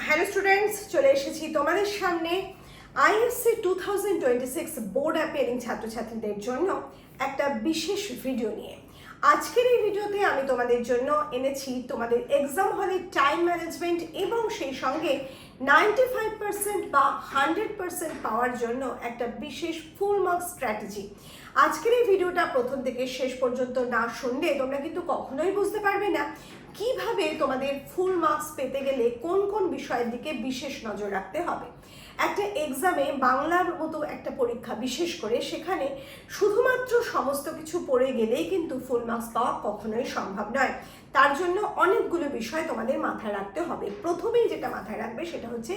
Hello students, চলে এসেছি তোমাদের সামনে আইএসসি 2026 বোর্ড অ্যাপিয়ারিং ছাত্রছাত্রীদের জন্য একটা বিশেষ ভিডিও নিয়ে। আজকের এই ভিডিওতে আমি তোমাদের জন্য এনেছি তোমাদের এক্সাম হলে টাইম ম্যানেজমেন্ট এবং সেই সঙ্গে 95% বা 100% পাওয়ার জন্য একটা বিশেষ ফুল মার্কস স্ট্র্যাটেজি। আজকের এই ভিডিওটা প্রথম থেকে শেষ পর্যন্ত না শুনলে তোমরা কিন্তু কখনোই বুঝতে পারবে না কিভাবে তোমাদের ফুল মার্কস পেতে গেলে কোন কোন বিষয়ের দিকে বিশেষ নজর রাখতে হবে। একটা এক্সামে বাংলার মতো একটা পরীক্ষা, বিশেষ করে সেখানে শুধুমাত্র সমস্ত কিছু পড়ে গেলেই কিন্তু ফুল মার্কস পাওয়া কখনোই সম্ভব নয়। তার জন্য অনেকগুলো বিষয় তোমাদের মাথায় রাখতে হবে। প্রথমেই যেটা মাথায় রাখবে সেটা হচ্ছে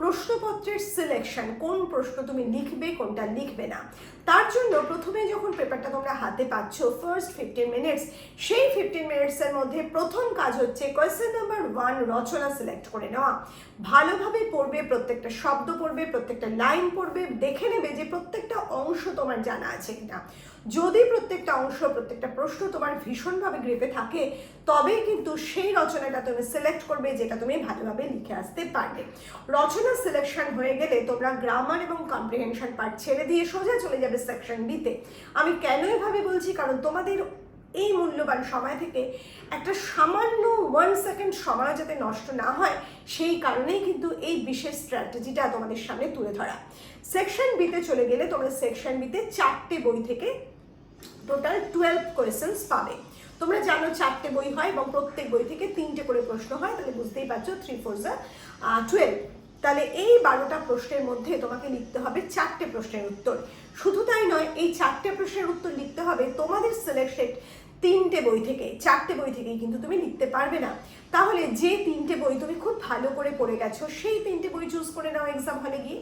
প্রশ্নপত্রের সিলেকশন, কোন প্রশ্ন তুমি লিখবে কোনটা লিখবে না। তার জন্য প্রথমে যখন পেপারটা তোমরা হাতে পাচ্ছ, ফার্স্ট 15 মিনিটস, সেই 15 মিনিটসের মধ্যে প্রথম কাজ হচ্ছে কোয়েশ্চেন নাম্বার 1 রচনা সিলেক্ট করে নেওয়া। ভালোভাবে পড়বে, প্রত্যেকটা শব্দ পড়বে, প্রত্যেকটা লাইন পড়বে, দেখে নেবে যে প্রত্যেকটা অংশ তোমার জানা আছে কিনা। যদি প্রত্যেকটা অংশ, প্রত্যেকটা প্রশ্ন তোমার ভীষণভাবে গ্রিপে থাকে, তবেই কিন্তু সেই রচনাটা তুমি সিলেক্ট করবে যেটা তুমি ভালোভাবে লিখে আসতে পারবে। রচনা সিলেকশন হয়ে গেলে তোমরা গ্রামার এবং কম্প্রিহেনশন পার্ট ছেড়ে দিয়ে সোজা চলে যাবে সেকশন বিতে। আমি কেন এভাবে বলছি, কারণ তোমাদের এই মূল্যবান সময় থেকে একটা সামান্য 1 সেকেন্ড সময় যাতে নষ্ট না হয়, সেই কারণেই কিন্তু এই বিশেষ স্ট্র্যাটেজিটা তোমাদের সামনে তুলে ধরা। সেকশন বিতে চলে গেলে তোমরা সেকশন বিতে 4টে বই থেকে টোটাল 12 কোয়েশ্চেন্স পাবে। তোমরা জানো 4টে বই হয় এবং প্রত্যেক বই থেকে 3টে করে প্রশ্ন হয়, তাহলে বুঝতেই পারছো 3 4 12। তাহলে এই 12টা প্রশ্নের মধ্যে তোমাকে লিখতে হবে 4টে প্রশ্নের উত্তর। শুধু তাই নয়, এই 4টে প্রশ্নের উত্তর লিখতে হবে তোমাদের সিলেক্টেড 3টে বই থেকে। 4টে বই থেকেই কিন্তু তুমি লিখতে পারবে না। তাহলে যে 3টে বই তুমি খুব ভালো করে পড়ে গেছো, সেই 3টে বই চুজ করে নাও এক্সাম হলে গিয়ে।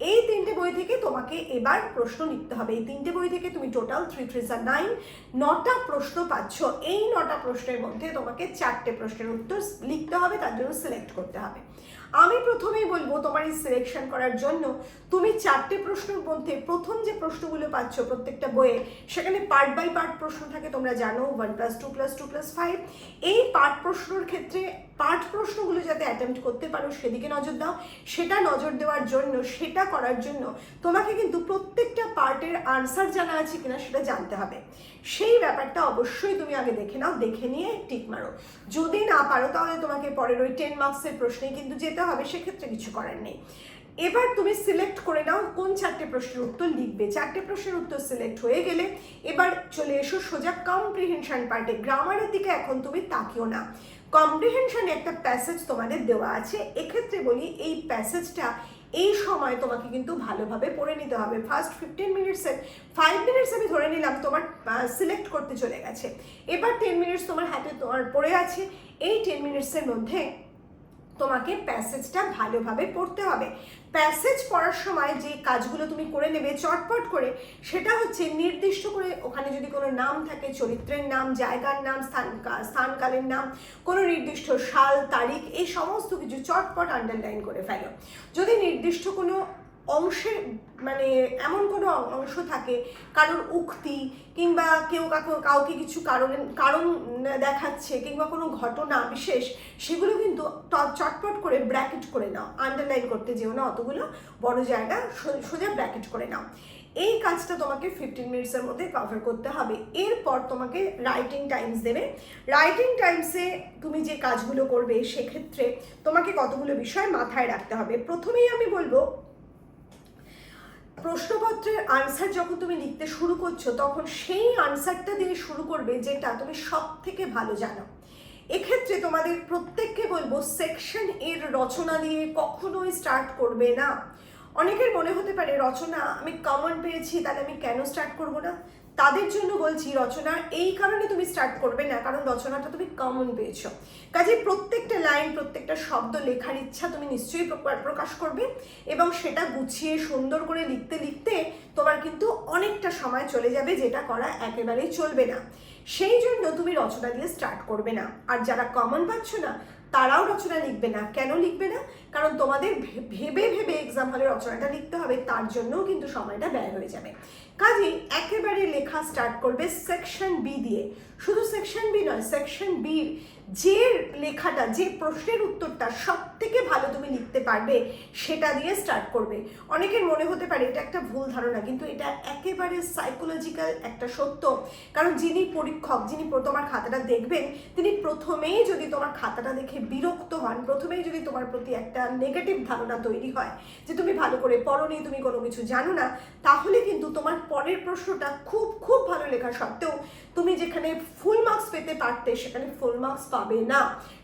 এই 3টে বই থেকে তোমাকে এবার প্রশ্ন লিখতে হবে। এই 3টে বই থেকে তুমি টোটাল 3 3 9 9টা প্রশ্ন পাচ্ছ। এই 9টা প্রশ্নের মধ্যে তোমাকে 4টে প্রশ্নের উত্তর লিখতে হবে, তার জন্য সিলেক্ট করতে হবে। আমি প্রথমেই বলবো তোমার এই সিলেকশন করার জন্য তুমি 4টে প্রশ্নের মধ্যে প্রথম যে প্রশ্নগুলো পাচ্ছ প্রত্যেকটা বইয়ে, সেখানে পার্ট বাই পার্ট প্রশ্ন থাকে, তোমরা জানো 1 + 2 + 2 + 5। এই পার্ট প্রশ্নের ক্ষেত্রে পার্ট প্রশ্নগুলো যাতে অ্যাটেম্প্ট করতে পারো সেদিকে নজর দাও। সেটা নজর দেওয়ার জন্য, সেটা করার জন্য তোমাকে কিন্তু প্রত্যেকটা পার্টের আনসার জানা আছে কিনা সেটা জানতে হবে। সেই ব্যাপারটা অবশ্যই তুমি আগে দেখে নাও, দেখে নিয়ে টিক মারো। যদি না পারো তাহলে তোমাকে পরের ওই 10 মার্কসের প্রশ্নে কিন্তু যেতে হবে, সেক্ষেত্রে কিছু করার নেই। এবার তুমি সিলেক্ট করে নাও কোন 4টে প্রশ্নের উত্তর লিখবে। 4টে প্রশ্নের উত্তর সিলেক্ট হয়ে গেলে এবার চলে এসো সোজা কম্প্রিহেনশন পার্টে। গ্রামারের দিকে এখন তুমি তাকিও না। কম্প্রিহেনশনে একটা প্যাসেজ তোমাদের দেওয়া আছে। এক্ষেত্রে বলি, এই প্যাসেজটা এই সময় তোমাকে কিন্তু ভালোভাবে পড়ে নিতে হবে। ফার্স্ট 15 মিনিটসের 5 মিনিটস আমি ধরে নিলাম তোমার সিলেক্ট করতে চলে গেছে। এবার 10 মিনিটস তোমার হাতে তোমার পড়ে আছে। এই 10 মিনিটসের মধ্যে তোমাকে প্যাসেজটা ভালোভাবে পড়তে হবে। প্যাসেজ পড়ার সময় যে কাজগুলো তুমি করে নেবে চটপট করে, সেটা হচ্ছে নির্দিষ্ট করে ওখানে যদি কোনো নাম থাকে, চরিত্রের নাম, জায়গার নাম, স্থানকালের নাম, কোনো নির্দিষ্ট সাল, তারিখ, এই সমস্ত কিছু চটপট আন্ডারলাইন করে ফেলো। যদি নির্দিষ্ট কোনো অংশের এমন কোনো অংশ থাকে, কারোর উক্তি কিংবা কেউ কাউকে কিছু কারণ দেখাচ্ছে কিংবা কোনো ঘটনা বিশেষ, সেগুলো কিন্তু চটপট করে ব্র্যাকেট করে নাও। আন্ডারলাইন করতে যেও না অতগুলো বড় জায়গা, সোজা ব্র্যাকেট করে নাও। এই কাজটা তোমাকে 15 মিনিটসের মধ্যে কভার করতে হবে। এরপর তোমাকে রাইটিং টাইমস দেবে। রাইটিং টাইমসে তুমি যে কাজগুলো করবে সেক্ষেত্রে তোমাকে কতগুলো বিষয় মাথায় রাখতে হবে। প্রথমেই আমি বলবো, প্রশ্নপত্রের আনসার যখন তুমি লিখতে শুরু করছো, তখন সেই আনসারটা দিয়ে শুরু করবে যেটা তুমি সব থেকে ভালো জানো। এক্ষেত্রে তোমাদের প্রত্যেককে বলবো, সেকশন এর রচনা দিয়ে কখনোই স্টার্ট করবে না। অনেকের মনে হতে পারে রচনা আমি কমন পেয়েছি, তাহলে আমি কেন স্টার্ট করব না। তাদের জন্য বলছি, রচনা এই কারণে তুমি স্টার্ট করবে না কারণ রচনাটা তুমি কমন পেয়েছো। কাজে প্রত্যেকটা লাইন, প্রত্যেকটা শব্দ লেখার ইচ্ছা তুমি নিশ্চয়ই প্রকাশ করবে এবং সেটা গুছিয়ে সুন্দর করে লিখতে লিখতে তোমার কিন্তু অনেকটা সময় চলে যাবে, যেটা করা একেবারেই চলবে না। সেই জন্য তুমি রচনা দিয়ে স্টার্ট করবে না। আর যারা কমন পাচ্ছ না তারাও রচনা লিখবে না। কেন লিখবে না? কারণ তোমাদের ভেবে ভেবে এক্সাম হলে রচনাটা লিখতে হবে, তার জন্যও কিন্তু সময়টা ব্যয় হয়ে যাবে। কাজেই একেবারে লেখা স্টার্ট করবে সেকশন বি দিয়ে। শুধু সেকশন বি নয়, সেকশন বির যে লেখাটা, যে প্রশ্নের উত্তরটা সব থেকে ভালো তুমি লিখতে পারবে সেটা দিয়ে স্টার্ট করবে। অনেকের মনে হতে পারে এটা একটা ভুল ধারণা, কিন্তু এটা একেবারে সাইকোলজিক্যাল একটা সত্য। কারণ যিনি পরীক্ষক, যিনি তোমার খাতাটা দেখবেন, তিনি প্রথমেই যদি তোমার খাতাটা দেখে বিরক্ত হন, প্রথমেই যদি তোমার প্রতি একটা নেগেটিভ ধারণা তৈরি হয় যে তুমি ভালো করে পড়োনি, তুমি কোনো কিছু জানো না, তাহলে কিন্তু তোমার পরের প্রশ্নটা খুব খুব ভালো লেখা সত্ত্বেও তুমি যেখানে ফুল মার্কস পেতে পারতে সেখানে ফুল মার্কস পাবে না।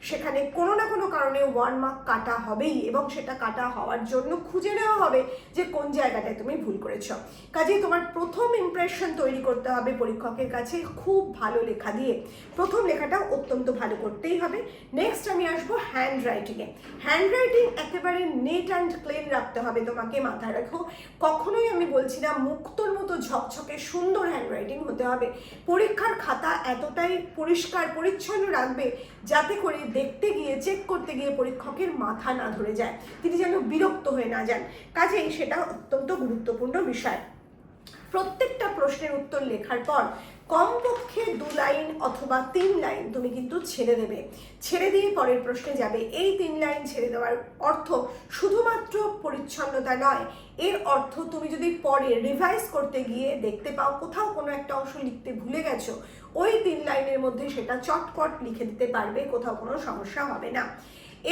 সেখানে কোনো না কোনো কারণে 1 মার্ক কাটা হবেই, এবং সেটা কাটা হওয়ার জন্য খুঁজে নেওয়া হবে যে কোন জায়গাটায় তুমি ভুল করেছ। কাজেই তোমার প্রথম ইমপ্রেশন তৈরি করতে হবে পরীক্ষকের কাছে খুব ভালো লেখা দিয়ে। প্রথম লেখাটা অত্যন্ত ভালো করতেই হবে। নেক্সট আমি আসবো হ্যান্ড রাইটিংয়ে। হ্যান্ড রাইটিং একেবারে নেট অ্যান্ড ক্লিন রাখতে হবে তোমাকে, মাথায় রাখো। কখনোই আমি বলছি না মুক্তোর মতো ঝকঝকে সুন্দর হ্যান্ড রাইটিং হতে হবে। পরীক্ষার খাতা এতটাই পরিষ্কার পরিচ্ছন্ন রাখবে যাতে করে দেখতে গিয়ে, চেক করতে গিয়ে পরীক্ষকের মাথা না ধরে যায়, তিনি যেন বিরক্ত হয়ে না যান। কাজেই সেটা অত্যন্ত গুরুত্বপূর্ণ বিষয়। প্রত্যেকটা প্রশ্নের উত্তর লেখার পর কমপক্ষে 2 লাইন অথবা 3 লাইন তুমি কিন্তু ছেড়ে দেবে, ছেড়ে দিয়ে পরের প্রশ্নে যাবে। এই 3 লাইন ছেড়ে দেওয়ার অর্থ শুধুমাত্র পরিচ্ছন্নতা নয়, এর অর্থ তুমি যদি পরে রিভাইজ করতে গিয়ে দেখতে পাও কোথাও কোনো একটা অংশ লিখতে ভুলে গেছো, ওই 3 লাইনের মধ্যে সেটা চটপট লিখে দিতে পারবে, কোথাও কোনো সমস্যা হবে না।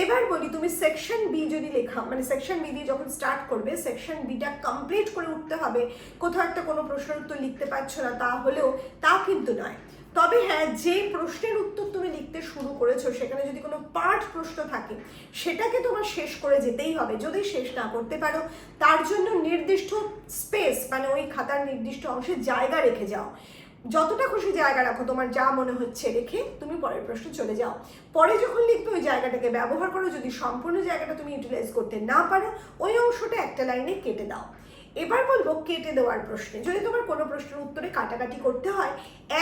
এবার বলি, তুমি সেকশন বি যদি লেখা, মানে সেকশন বি দিয়ে যখন স্টার্ট করবে, সেকশন বিটা কমপ্লিট করে উঠতে হবে। কোথাও একটা কোনো প্রশ্নের উত্তর লিখতে পারছো না তাহলেও তা কিন্তু নয়। তবে হ্যাঁ, যে প্রশ্নের উত্তর তুমি লিখতে শুরু করেছো সেখানে যদি কোনো পার্ট প্রশ্ন থাকে সেটাকে তোমার শেষ করে যেতেই হবে। যদি শেষ না করতে পারো তার জন্য নির্দিষ্ট স্পেস, মানে ওই খাতার নির্দিষ্ট অংশে জায়গা রেখে যাও। যতটা খুশি জায়গা রাখো, তোমার যা মনে হচ্ছে রেখে তুমি পরের প্রশ্নে চলে যাও। পরে যখন লিখবে ওই জায়গাটাকে ব্যবহার করো। যদি সম্পূর্ণ জায়গাটা তুমি ইউটিলাইজ করতে না পারো, ওই অংশটা একটা লাইনে কেটে দাও। এবার বলবো কেটে দেওয়ার প্রশ্নে। যদি তোমার কোনো প্রশ্নের উত্তরে কাটাকাটি করতে হয়,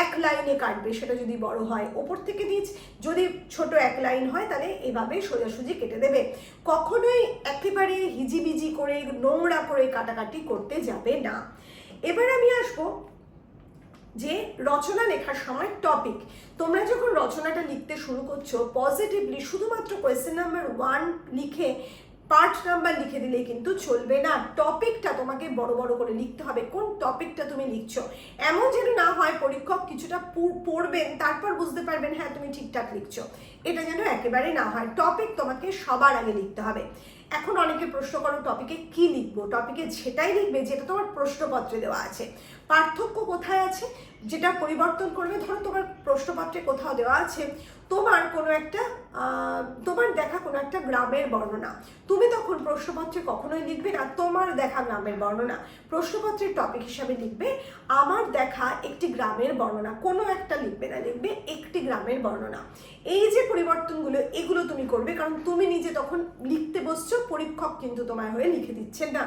1 লাইনে কাটবে, সেটা যদি বড় হয় ওপর থেকে নিচ, যদি ছোট 1 লাইন হয় তাহলে এভাবে সোজাসুজি কেটে দেবে। কখনোই একেবারে হিজিবিজি করে নোংরা করে কাটাকাটি করতে যাবে না। এবার আমি আসবো যে রচনা লেখার সময় টপিক। তোমরা যখন রচনাটা লিখতে শুরু করছো, পজিটিভলি শুধুমাত্র কোয়েশ্চেন নাম্বার 1 লিখে পার্ট নাম্বার লিখে দিলেই কিন্তু চলবে না। টপিকটা তোমাকে বড় বড় করে লিখতে হবে, কোন টপিকটা তুমি লিখছো। এমন যেন না হয় পরীক্ষক কিছুটা পড়বেন তারপর বুঝতে পারবেন হ্যাঁ তুমি ঠিকঠাক লিখছো, এটা যেন একেবারে না হয়। টপিক তোমাকে সবার আগে লিখতে হবে। এখন অনেকে প্রশ্ন করো টপিকে কি লিখবো। টপিকে সেটাই লিখবে যেটা তোমার প্রশ্নপত্রে দেওয়া আছে। পার্থক্য কোথায় আছে যেটা পরিবর্তন করবে, ধরো তোমার প্রশ্নপত্রে কোথাও দেওয়া আছে তোমার কোনো একটা তোমার দেখা কোনো একটা গ্রামের বর্ণনা, তুমি তখন প্রশ্নপত্রে কখনোই লিখবে না তোমার দেখা গ্রামের বর্ণনা। প্রশ্নপত্রের টপিক হিসাবে লিখবে আমার দেখা একটি গ্রামের বর্ণনা, কোনো একটা লিখবে না, লিখবে একটি গ্রামের বর্ণনা। এই যে পরিবর্তনগুলো, এগুলো তুমি করবে, কারণ তুমি নিজে তখন লিখতে বসছো, পরীক্ষক কিন্তু তোমার হয়ে লিখে দিচ্ছেন না।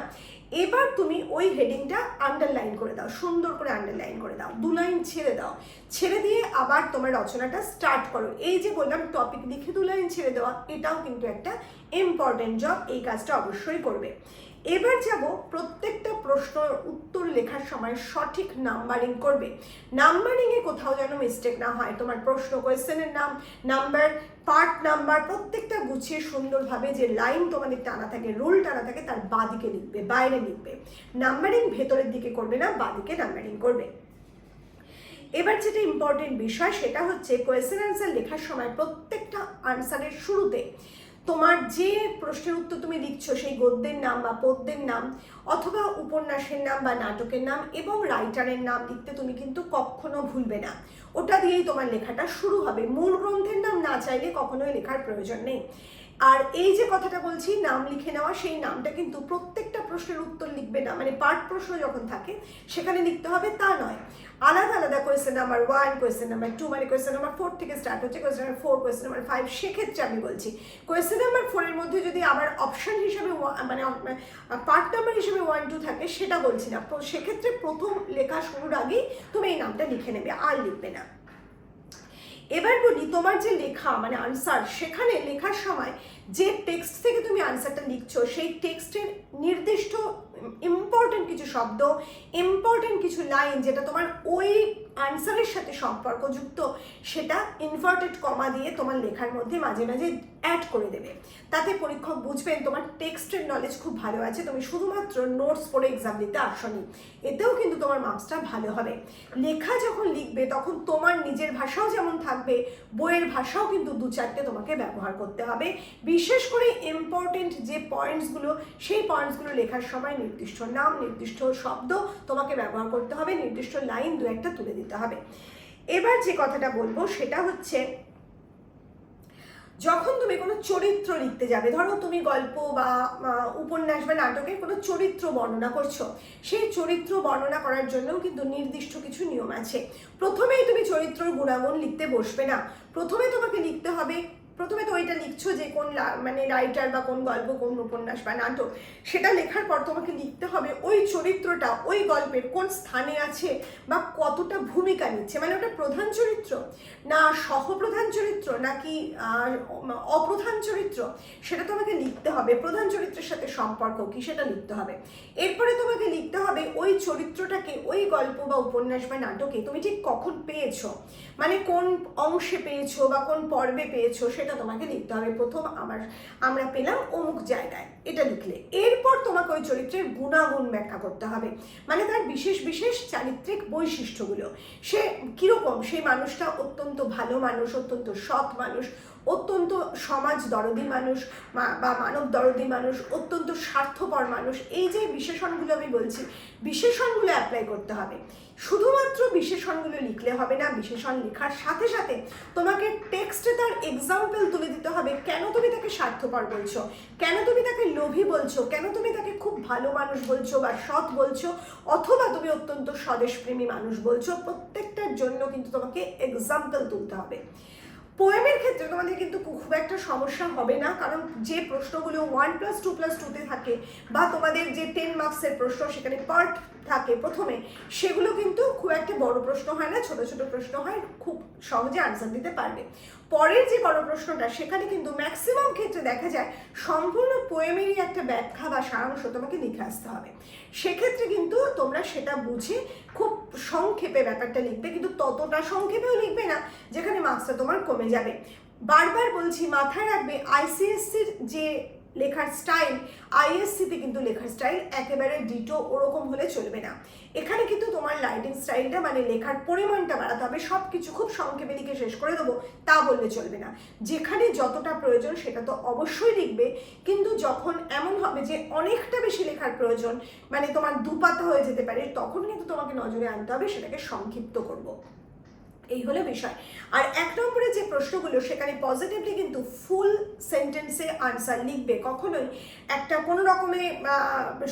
এবার তুমি ওই হেডিংটা আন্ডারলাইন করে দাও, সুন্দর করে আন্ডারলাইন করে দাও, 2 লাইন ছেড়ে দাও। ছেড়ে দিয়ে আবার তোমার রচনাটা স্টার্ট করো। এই যে বললাম টপিক লিখে 2 লাইন ছেড়ে দেওয়া, এটাও কিন্তু একটা ইম্পর্টেন্ট জব, এই কাজটা অবশ্যই করবে। এবার যাব প্রত্যেকটা প্রশ্নের উত্তর লেখার সময় সঠিক নাম্বারিং করবে। নাম্বারিংয়ে কোথাও যেন মিস্টেক না হয়। তোমার প্রশ্ন, কোয়েশ্চেনের নাম, নাম্বার, পার্ট নাম্বার প্রত্যেকটা গুছিয়ে সুন্দরভাবে যে লাইন তোমাদের টানা থাকে, রুল টানা থাকে, তার বাঁদিকে লিখবে, বাইরে লিখবে। নাম্বারিং ভেতরের দিকে করবে না, বাঁদিকে নাম্বারিং করবে। এবার যেটা ইম্পর্টেন্ট বিষয় সেটা হচ্ছে কোয়েশ্চেন আনসার লেখার সময় প্রত্যেকটা আনসারের শুরুতে তোমার যে প্রশ্নের উত্তর তুমি লিখছো সেই গদ্যের নাম বা পদ্যের নাম অথবা উপন্যাসের নাম বা নাটকের নাম এবং রাইটারের নাম লিখতে তুমি কিন্তু কখনো ভুলবে না। ওটা দিয়েই তোমার লেখাটা শুরু হবে। মূল গ্রন্থের নাম না চাইলে কখনোই লেখার প্রয়োজন নেই। আর এই যে কথাটা বলছি নাম লিখে নেওয়া, সেই নামটা কিন্তু প্রত্যেকটা প্রশ্নের উত্তর লিখবে না, মানে পার্ট প্রশ্ন যখন থাকে সেখানে লিখতে হবে তা নয়। আলাদা আলাদা কোয়েশ্চেন নাম্বার 1, কোয়েশ্চেন নাম্বার 2, মানে কোয়েশ্চেন নাম্বার 4 থেকে স্টার্ট হচ্ছে, কোয়েশ্চেন নাম্বার 4, কোয়েশ্চেন নাম্বার 5। সেক্ষেত্রে আমি বলছি কোয়েশ্চেন নাম্বার 4 এর মধ্যে যদি আবার অপশন হিসাবে মানে পার্ট নাম্বার হিসেবে 1, 2 থাকে সেটা বলছি না। সেক্ষেত্রে প্রথম লেখা শুরুর আগেই তুমি এই নামটা লিখে নেবে, আর লিখবে না। এবার বলি তোমার যে লেখা মানে আনসার, সেখানে লেখার সময় যে টেক্সট থেকে তুমি আনসারটা লিখছো সেই টেক্সটের নির্দিষ্ট ইম্পর্টেন্ট কিছু শব্দ, ইম্পর্টেন্ট কিছু লাইন যেটা তোমার ওই আনসারের সাথে সম্পর্কযুক্ত সেটা ইনভার্টেড কমা দিয়ে তোমার লেখার মধ্যে মাঝে মাঝে অ্যাড করে দেবে। তাতে পরীক্ষক বুঝবেন তোমার টেক্সটের নলেজ খুব ভালো আছে, তুমি শুধুমাত্র নোটস পড়ে এক্সাম দিতে আসনি। এতেও কিন্তু তোমার মার্কসটা ভালো হবে। লেখা যখন লিখবে তখন তোমার নিজের ভাষাও যেমন থাকবে, বইয়ের ভাষাও কিন্তু 2-4টে তোমাকে ব্যবহার করতে হবে। বিশেষ করে ইম্পর্টেন্ট যে পয়েন্টসগুলো, সেই পয়েন্টসগুলো লেখার সময় নির্দিষ্ট নাম, নির্দিষ্ট শব্দ তোমাকে ব্যবহার করতে হবে, নির্দিষ্ট লাইন 2-1টা তুলে দিতে হবে। এবার যে কথাটা বলবো সেটা হচ্ছে, যখন তুমি কোনো চরিত্র লিখতে যাবে, ধরো তুমি গল্প বা উপন্যাস বা নাটকের কোনো চরিত্র বর্ণনা করছো, সেই চরিত্র বর্ণনা করার জন্যও কিন্তু নির্দিষ্ট কিছু নিয়ম আছে। প্রথমেই তুমি চরিত্রর গুণাগুণ লিখতে বসবে না। প্রথমে তোমাকে লিখতে হবে, প্রথমে তো ওইটা লিখছো যে কোন মানে রাইটার বা কোন গল্প, কোন উপন্যাস বা নাটক, সেটা লেখার পর তোমাকে লিখতে হবে ওই চরিত্রটা ওই গল্পের কোন স্থানে আছে বা কতটা ভূমিকা নিচ্ছে, মানে ওটা প্রধান চরিত্র না সহপ্রধান চরিত্র নাকি অপ্রধান চরিত্র, সেটা তোমাকে লিখতে হবে। প্রধান চরিত্রের সাথে সম্পর্ক কি সেটা লিখতে হবে। এরপরে তোমাকে লিখতে হবে ওই চরিত্রটাকে ওই গল্প বা উপন্যাস বা নাটকে তুমি ঠিক কখন পেয়েছো, মানে কোন অংশে পেয়েছো বা কোন পর্বে পেয়েছো সেটা তোমাকে লিখতে হবে। প্রথম আমরা পেলাম অমুক জায়গায়, এটা লিখলে এরপর তোমাকে ওই চরিত্রের গুণাগুণ ব্যাখ্যা করতে হবে, মানে তার বিশেষ বিশেষ চারিত্রিক বৈশিষ্ট্যগুলো। সে কিরকম, সেই মানুষটা অত্যন্ত ভালো মানুষ, অত্যন্ত সৎ মানুষ, অত্যন্ত সমাজ দরদি মানুষ বা মানব দরদি মানুষ, অত্যন্ত স্বার্থপর মানুষ। এই যে বিশেষণগুলো আমি বলছি, বিশেষণগুলো অ্যাপ্লাই করতে হবে। শুধুমাত্র বিশেষণগুলো লিখলে হবে না, বিশেষণ লেখার সাথে সাথে তোমাকে টেক্সটে তার এক্সাম্পল তুলে দিতে হবে। কেন তুমি তাকে স্বার্থপর বলছো, কেন তুমি তাকে লোভী বলছো, কেন তুমি তাকে খুব ভালো মানুষ বলছো বা সৎ বলছো, অথবা তুমি অত্যন্ত স্বদেশপ্রেমী মানুষ বলছো, প্রত্যেকটার জন্য কিন্তু তোমাকে এক্সাম্পল তুলতে হবে। পোয়েমের ক্ষেত্রে তোমাদের কিন্তু খুব একটা সমস্যা হবে না, কারণ যে প্রশ্নগুলো 1+2+2 থাকে বা তোমাদের যে 10 মার্কসের প্রশ্ন সেখানে পার্ট থাকে প্রথমে, সেগুলো কিন্তু খুব একটা বড় প্রশ্ন হয় না, ছোট ছোট প্রশ্ন হয়, খুব সহজে আনসার দিতে পারবে। পরের যে বড় প্রশ্নটা সেখানে কিন্তু ম্যাক্সিমাম ক্ষেত্রে দেখা যায় সম্পূর্ণ পোয়েমেরই একটা ব্যাখ্যা বা সারাংশ তোমাকে লিখে আসতে হবে। সেক্ষেত্রে কিন্তু তোমরা সেটা বুঝে খুব সংক্ষেপে ব্যাপারটা লিখবে, কিন্তু ততটা সংক্ষেপেও লিখবে না যেখানে মার্কসটা তোমার কমে যাবে। বারবার বলছি, মাথায় রাখবে আইসিএসসির যে লেখার স্টাইল, আইএসসিতে কিন্তু লেখার স্টাইল একেবারে ডিটো ওরকম হলে চলবে না। এখানে কিন্তু তোমার রাইটিং স্টাইলটা মানে লেখার পরিমাণটা বাড়াতে হবে। সব কিছু খুব সংক্ষেপে লিখে শেষ করে দেবো তা বললে চলবে না। যেখানে যতটা প্রয়োজন সেটা তো অবশ্যই লিখবে, কিন্তু যখন এমন হবে যে অনেকটা বেশি লেখার প্রয়োজন, মানে তোমার 2 পাতা হয়ে যেতে পারে, তখন কিন্তু তোমাকে নজরে আনতে হবে সেটাকে সংক্ষিপ্ত করব। এই হলো বিষয়। আর 1 নম্বরে যে প্রশ্নগুলো সেখানে পজিটিভলি কিন্তু ফুল সেন্টেন্সে আনসার লিখবে। কখনোই একটা কোনো রকমে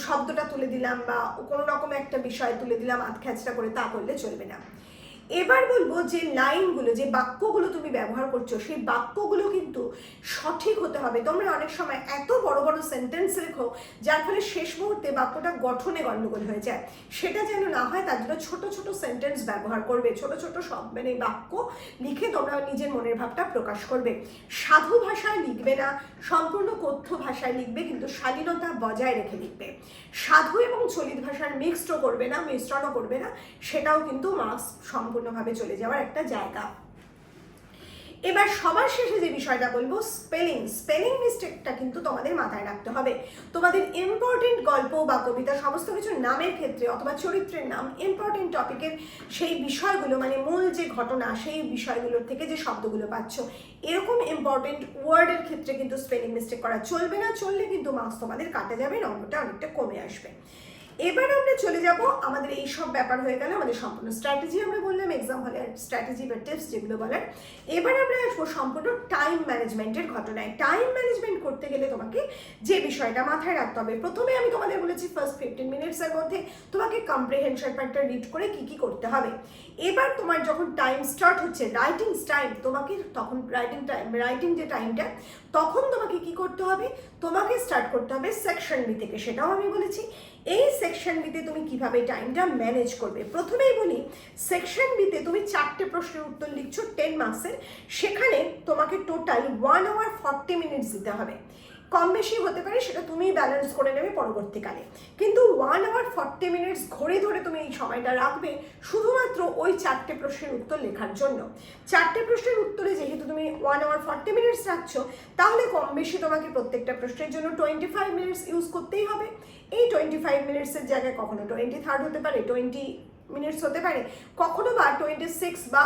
শব্দটা তুলে দিলাম বা কোনো রকমে একটা বিষয় তুলে দিলাম আধখ্যাচটা করে, তা করলে চলবে না। এবার বলবো যে লাইনগুলো, যে বাক্যগুলো তুমি ব্যবহার করছো, সেই বাক্যগুলো কিন্তু সঠিক হতে হবে। তোমরা অনেক সময় এত বড় বড় সেন্টেন্স লেখো যার ফলে শেষ মুহূর্তে বাক্যটা গঠনে গণ্ডগোল হয়ে যায়। সেটা যেন না হয় তার জন্য ছোট ছোট সেন্টেন্স ব্যবহার করবে, ছোট ছোট মানে বাক্য লিখে তোমরা নিজের মনের ভাবটা প্রকাশ করবে। সাধু ভাষায় লিখবে না, সম্পূর্ণ কথ্য ভাষায় লিখবে, কিন্তু শালীনতা বজায় রেখে লিখবে। সাধু এবং চলিত ভাষার মিক্সডও করবে না, মিশ্রণও করবে না, সেটাও কিন্তু মার্কস সম্পূর্ণভাবে চলে যাওয়ার একটা জায়গা। এবার সবার শেষে যে বিষয়টা বলবো, স্পেলিং মিস্টেকটা কিন্তু তোমাদের মাথায় রাখতে হবে। তোমাদের ইম্পর্টেন্ট গল্প বা কবিতা সমস্ত কিছু নামের ক্ষেত্রে অথবা চরিত্রের নাম, ইম্পর্টেন্ট টপিকের সেই বিষয়গুলো, মানে মূল যে ঘটনা সেই বিষয়গুলোর থেকে যে শব্দগুলো পাচ্ছ, এরকম ইম্পর্টেন্ট ওয়ার্ডের ক্ষেত্রে কিন্তু স্পেলিং মিস্টেক করা চলবে না। চললে কিন্তু মার্কস তোমাদের কাটা যাবে, নম্বরটা অনেকটা কমে আসবে। এবার আমরা চলে যাব, আমাদের এই সব ব্যাপার হয়ে গেল, আমাদের সম্পূর্ণ স্ট্র্যাটেজি আমরা বললাম, এক্সাম হলে স্ট্র্যাটেজি বা টিপস যেগুলো বলার। এবার আমরা আসবো সম্পূর্ণ টাইম ম্যানেজমেন্টের ঘটনায়। টাইম ম্যানেজমেন্ট করতে গেলে তোমাকে যে বিষয়টা মাথায় রাখতে হবে, প্রথমে আমি তোমাদের বলেছি ফার্স্ট 15 মিনিটসের মধ্যে তোমাকে কম্প্রিহেনশন পার্টটা রিড করে কি কি করতে হবে। এবার তোমার যখন টাইম স্টার্ট হচ্ছে, রাইটিং টাইম, তোমাকে তখন রাইটিং যে টাইমটা, তখন তোমাকে কি করতে হবে, তোমাকে স্টার্ট করতে হবে সেকশন বি থেকে, সেটাও আমি বলেছি। এই সেকশন বিতে তুমি কিভাবে টাইমটা ম্যানেজ করবে। প্রথমেই বলি, সেকশন বিতে তুমি 4টে প্রশ্নের উত্তর লিখছো 10 মার্কসের, সেখানে তোমাকে টোটাল 1 hour 40 minutes দিতে হবে। কম বেশি হতে পারে, সেটা তুমিই ব্যালেন্স করে নেবে পরবর্তীকালে। কিন্তু 1 hour 40 minutes ঘড়ি ধরে তুমি এই সময়টা রাখবে শুধুমাত্র ওই 4টে প্রশ্নের উত্তর লেখার জন্য। 4টে প্রশ্নের উত্তরে যেহেতু তুমি 1 hour 40 minutes রাখছো, তাহলে কম বেশি তোমাকে প্রত্যেকটা প্রশ্নের জন্য 25 minutes ইউজ করতেই হবে। এই 25 মিনিটসের জায়গায় কখনো 23 হতে পারে, 20 মিনিটস হতে পারে, কখনো বা 26 বা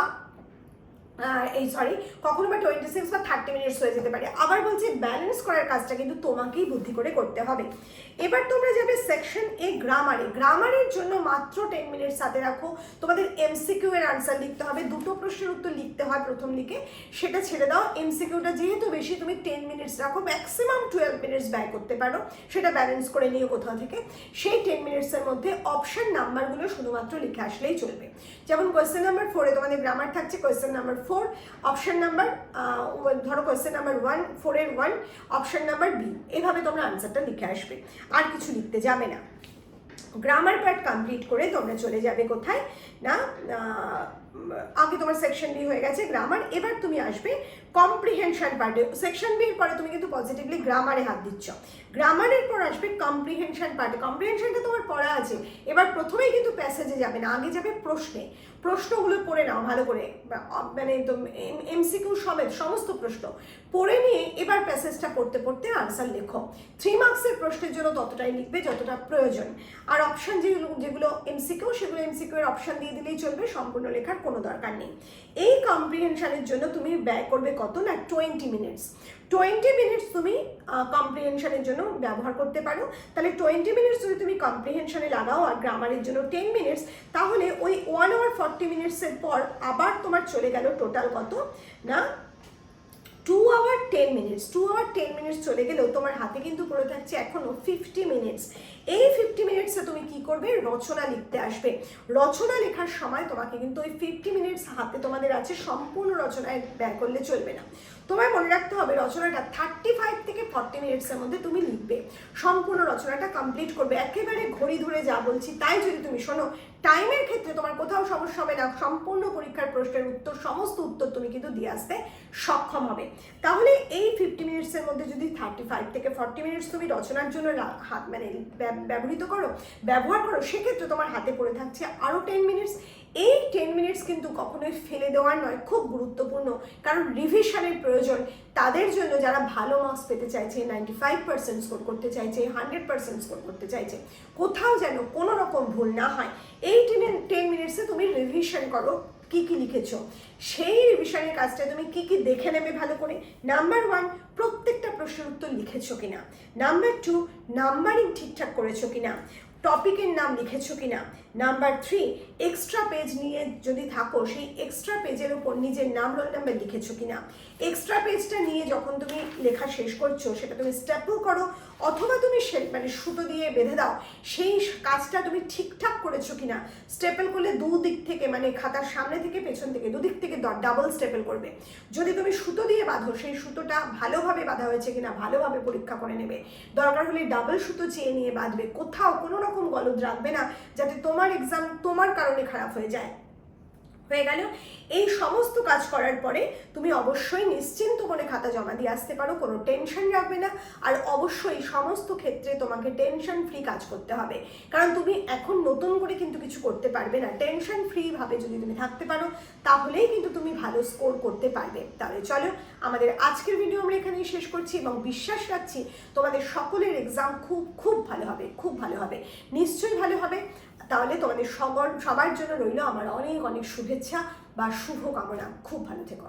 কখনো বা 26 বা 30 মিনিটস হয়ে যেতে পারে। আবার বলছি, ব্যালেন্স করার কাজটা কিন্তু তোমাকেই বুদ্ধি করে করতে হবে। এবার তোমরা যাবে সেকশন এ গ্রামারে। গ্রামারের জন্য মাত্র 10 মিনিটস হাতে রাখো। তোমাদের এমসিকিউ এর আনসার লিখতে হবে, 2টো প্রশ্নের উত্তর লিখতে হয় প্রথম দিকে, সেটা ছেড়ে দাও। এমসিকিউটা যেহেতু বেশি, তুমি 10 মিনিটস রাখো, ম্যাক্সিমাম 12 মিনিটস ব্যয় করতে পারো, সেটা ব্যালেন্স করে নিও কোথাও থেকে। সেই 10 মিনিটসের মধ্যে অপশন নাম্বারগুলো শুধুমাত্র লিখে আসলেই চলবে। যেমন কোয়েশ্চেন নাম্বার 4-এ তোমাদের গ্রামার থাকছে, কোয়েশ্চেন নাম্বার 4 অপশন নাম্বার, ধরো কোয়েশ্চেন নাম্বার 1, 4-এর 1 অপশন নাম্বার বি, এভাবে তোমরা আনসারটা লিখে আসবে, আর কিছু লিখতে যাবে না। গ্রামার পার্ট কমপ্লিট করে তোমরা চলে যাবে কোথায় না, আগে তোমার সেকশন বি হয়ে গেছে গ্রামার, এবার তুমি আসবে কম্প্রিহেনশন পার্টে। সেকশন বির পরে তুমি কিন্তু পজিটিভলি গ্রামারে হাত দিচ্ছ, গ্রামারের পর আসবে কম্প্রিহেনশন পার্টে। কম্প্রিহেনশনটা তোমার পড়া আছে, এবার প্রথমেই কিন্তু প্যাসেজে যাবে না, আগে যাবে প্রশ্নে। প্রশ্নগুলো পড়ে নাও ভালো করে, মানে এমসিকিউ সমেত সমস্ত প্রশ্ন পড়ে নিয়ে এবার প্যাসেজটা পড়তে পড়তে আনসার লেখো। 3 মার্কসের প্রশ্নের জন্য ততটাই লিখবে যতটা প্রয়োজন। আর অপশান যেগুলো এমসিকিউ, সেগুলো এমসিকিউ এর অপশান দিয়ে দিলেই চলবে, সম্পূর্ণ লেখার কোনো দরকার নেই। এই কম্প্রিহেনশনের জন্য তুমি ব্যয় করবে কত না 20 মিনিটস। 20 মিনিটস তুমি কম্প্রিহেনশনের জন্য ব্যবহার করতে পারো। তাহলে 20 মিনিটস যদি তুমি কম্প্রিহেনশনে লাগাও আর গ্রামারের জন্য 10 মিনিটস, তাহলে ওই 1 hour 40 মিনিটসের পর আবার তোমার চলে গেল টোটাল কত না 2 hour 10 minutes। 2 hour 10 minutes চলে গেলেও তোমার হাতে কিন্তু পড়ে থাকছে এখনো 50 মিনিটস। এই 50 মিনিটসে তুমি কি করবে, রচনা লিখতে আসবে। রচনা লেখার সময় তোমাকে কিন্তু ওই 50 মিনিটস হাতে তোমাদের আছে, সম্পূর্ণ রচনায় ব্যয় করলে চলবে না। তোমায় মনে রাখতে হবে রচনাটা 35 থেকে 40 মিনিটসের মধ্যে তুমি লিখবে, সম্পূর্ণ রচনাটা কমপ্লিট করবে। একেবারে ঘড়ি ধরে যা বলছি তাই যদি তুমি শোনো, টাইমের ক্ষেত্রে তোমার কোথাও সমস্যা হবে না, সম্পূর্ণ পরীক্ষার প্রশ্নের উত্তর, সমস্ত উত্তর তুমি কিন্তু দিয়ে আসতে সক্ষম হবে। তাহলে এই 50 মিনিটসের মধ্যে যদি 35 থেকে 40 মিনিটস তুমি রচনার জন্য ব্যবহার করো, সেক্ষেত্রে তোমার হাতে পড়ে থাকছে আরও 10 মিনিটস। এই 10 মিনিটস কিন্তু কখনোই ফেলে দেওয়ার নয়, খুব গুরুত্বপূর্ণ, কারণ রিভিশনের প্রয়োজন তাদের জন্য যারা ভালো মার্কস পেতে চাইছে, 95% স্কোর করতে চাইছে, 100% স্কোর করতে চাইছে, কোথাও যেন কোনো রকম ভুল না হয়। এই 10 মিনিটসে তুমি রিভিশন করো কি কি লিখেছো, সেই রিভিশনের কাজটা তুমি কি কি দেখে নেবে ভালো করে। নাম্বার 1, প্রত্যেকটা প্রশ্নের উত্তর লিখেছো কিনা। নাম্বার 2, নাম্বারিং ঠিকঠাক করেছো কিনা, টপিকের নাম লিখেছো কিনা। নাম্বার 3, এক্সট্রা পেজ নিয়ে যদি থাকো, সেই এক্সট্রা পেজের উপর নিজের নাম, রোল নাম্বার লিখেছো কিনা। এক্সট্রা পেজটা নিয়ে যখন তুমি লেখা শেষ করছো, সেটা তুমি স্টেপল করো অথবা তুমি সুতো দিয়ে বেঁধে দাও, সেই কাজটা তুমি ঠিকঠাক করেছো কিনা। স্টেপল করলে দুদিক থেকে, মানে খাতার সামনে থেকে পেছন থেকে দুদিক থেকে ডাবল স্টেপল করবে। যদি তুমি সুতো দিয়ে বাঁধো, সেই সুতোটা ভালোভাবে বাঁধা হয়েছে কিনা ভালোভাবে পরীক্ষা করে নেবে। দরকার হলে ডাবল সুতো চেয়ে নিয়ে বাঁধবে, কোথাও কোনো রকম গলদ রাখবে না, যাতে তোমার এক্সাম তোমার কারণে খারাপ হয়ে যায়। হয়ে গেল। এই সমস্ত কাজ করার পরে তুমি অবশ্যই নিশ্চিন্ত মনে খাতা জমা দিয়ে আসতে পারো, কোনো টেনশন রাখবে না। আর অবশ্যই সমস্ত ক্ষেত্রে তোমাকে টেনশন ফ্রি কাজ করতে হবে, কারণ তুমি এখন নতুন করে কিন্তু কিছু করতে পারবে না। টেনশন ফ্রি ভাবে যদি তুমি থাকতে পারো, তাহলেই কিন্তু তুমি ভালো স্কোর করতে পারবে। তাহলে চলো, আমাদের আজকের ভিডিও আমরা এখানেই শেষ করছি এবং বিশ্বাস রাখছি তোমাদের সকলের এক্সাম খুব খুব ভালো হবে, খুব ভালো হবে, নিশ্চয়ই ভালো হবে। তাহলে তোমাদের সবার জন্য রইল আমার অনেক অনেক শুভেচ্ছা বা শুভকামনা। খুব ভালো থেকো।